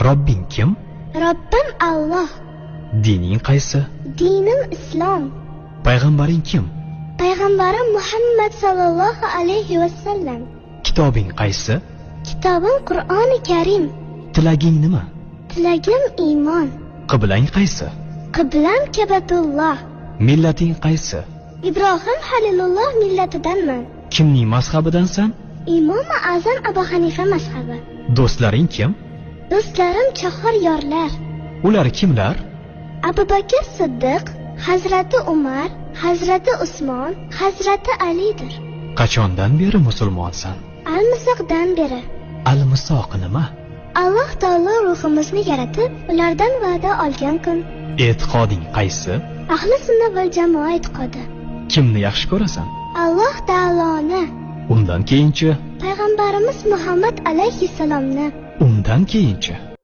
Robbing kim? Robbim Alloh. Dining qaysi? Dinim Islom. Payg'ambaring kim? Payg'ambarim Muhammad sallallohu alayhi vasallam. Kitobing qaysi? Kitobim Qur'oni Karim. Tilaging nima? Tilagim iymon. Qiblang qaysi? Qiblam Kabatulloh. Millating qaysi? Ibrohim Halilulloh millatidanman. Kimning mazhabidansan? Imom Azam Abu Hanifa mazhabi. Do'stlaring kim? Do'stlarim chahor yorlar. Ular kimlar? Abu Bakr Siddiq, Hazrati Umar, Hazrati Usmon, Hazrati Alidir. Qachondan beri musulmonsan? Al-Misoqdan beri. Al-Misoq nima? Alloh taolo ruhimizni yaratib, ulardan va'da olgan kun. E'tiqoding qaysi? Ahli sunna va jamoa e'tiqodi. Kimni yaxshi ko'rasan? Alloh taoloni. Undan keyinchi? Payg'ambarimiz Muhammad alayhissalomni. Undan keyinchi?